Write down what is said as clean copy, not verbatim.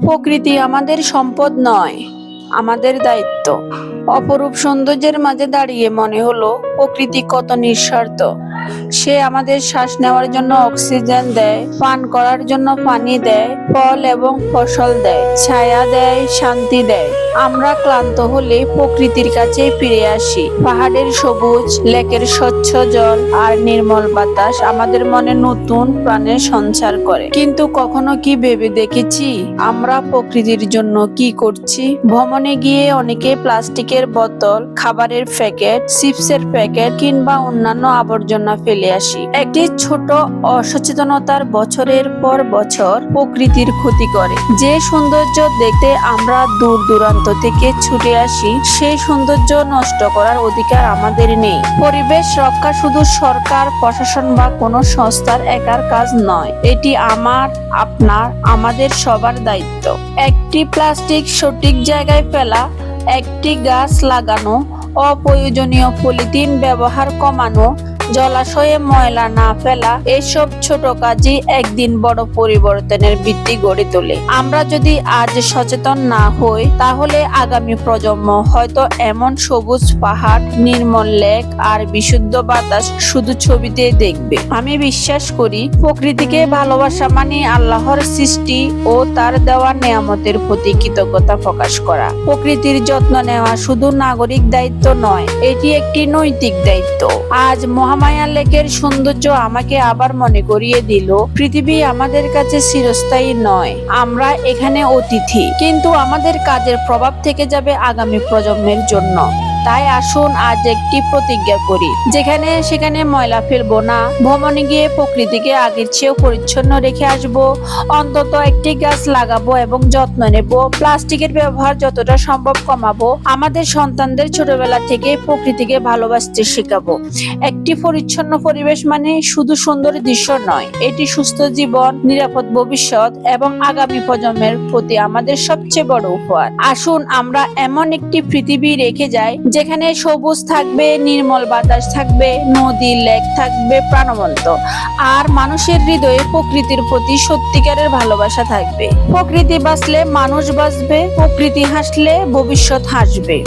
প্রকৃতি আমাদের সম্পদ নয়, আমাদের দায়িত্ব। অপরূপ সৌন্দর্যের মাঝে দাঁড়িয়ে মনে হলো প্রকৃতি কত নিঃস্বার্থ। সে আমাদের শ্বাস নেওয়ার জন্য অক্সিজেন দেয়, পান করার জন্য পানি দেয়, ফল এবং ফসল দেয়, ছায়া দেয়, শান্তি দেয়। আমরা ক্লান্ত হলে প্রকৃতির কাছে ফিরে আসি। পাহাড়ের সবুজ, লেকের স্বচ্ছ জল আর নির্মল বাতাস আমাদের মনে নতুন প্রাণের সঞ্চার করে। কিন্তু কখনো কি ভেবে দেখেছি আমরা প্রকৃতির জন্য কি করছি? ভ্রমণে গিয়ে অনেকে প্লাস্টিকের বোতল, খাবারের প্যাকেট, চিপসের প্যাকেট কিংবা অন্যান্য আবর্জনা ফেলে আসি। একটি ছোট অসচেতনতার বছরের পর বছর প্রকৃতির ক্ষতি করে। যে সৌন্দর্য দেখতে আমরা দূর দূরান্ত থেকে ছুটে আসি, সেই সৌন্দর্য নষ্ট করার অধিকার আমাদের নেই। পরিবেশ রক্ষা শুধু সরকার, প্রশাসন বা কোনো সংস্থার একার কাজ নয়, এটি আমার, আপনার, আমাদের সবার দায়িত্ব। একটি প্লাস্টিক সঠিক জায়গায় ফেলা, একটি গাছ লাগানো, অপ্রয়োজনীয় পলিথিন ব্যবহার কমানো, জলাশয়ে ময়লা না ফেলা, এসব ছোট কাজই একদিন বড় পরিবর্তনের ভিত্তি গড়ে তোলে। আমরা যদি আজ সচেতন না হই, তাহলে আগামী প্রজন্ম হয়তো এমন সবুজ পাহাড়, নির্মল লেক আর বিশুদ্ধ বাতাস শুধু ছবিতে দেখবে। আমি বিশ্বাস করি প্রকৃতিকে ভালোবাসা মানে আল্লাহর সৃষ্টি ও তার দেওয়া নেয়ামতের প্রতি কৃতজ্ঞতা প্রকাশ করা। প্রকৃতির যত্ন নেওয়া শুধু নাগরিক দায়িত্ব নয়, এটি একটি নৈতিক দায়িত্ব। আজ মহামায়া লেকের সৌন্দর্য আমাকে আবার মনে করিয়ে দিল, পৃথিবী আমাদের কাছে চিরস্থায়ী নয়, আমরা এখানে অতিথি। কিন্তু আমাদের কাজের প্রভাব থেকে যাবে আগামী প্রজন্মের জন্য। তাই আসুন আজ একটি প্রতিজ্ঞা করি, যেখানে সেখানে ময়লা ফেলবো না, ভ্রমণে গিয়ে প্রকৃতিকে আগের চেয়েও পরিচ্ছন্ন রেখে আসবো, অন্তত একটি গাছ লাগাবো এবং যত্ন নেব, প্লাস্টিকের ব্যবহার যতটা সম্ভব কমাবো, আমাদের সন্তানদের ছোটবেলা থেকে প্রকৃতিকে ভালোবাসতে শেখাবো। একটি পরিচ্ছন্ন পরিবেশ মানে শুধু সুন্দর দৃশ্য নয়, এটি সুস্থ জীবন, নিরাপদ ভবিষ্যৎ এবং আগামী প্রজন্মের প্রতি আমাদের সবচেয়ে বড় উপহার। আসুন আমরা এমন একটি পৃথিবী রেখে যাই, যেখানে সবুজ থাকবে, নির্মল বাতাস থাকবে, নদী, লেক থাকবে প্রাণবন্ত, আর মানুষের হৃদয়ে প্রকৃতির প্রতি সত্যিকারের ভালোবাসা থাকবে। প্রকৃতি বাঁচলে মানুষ বাঁচবে, প্রকৃতি হাসলে ভবিষ্যৎ হাসবে।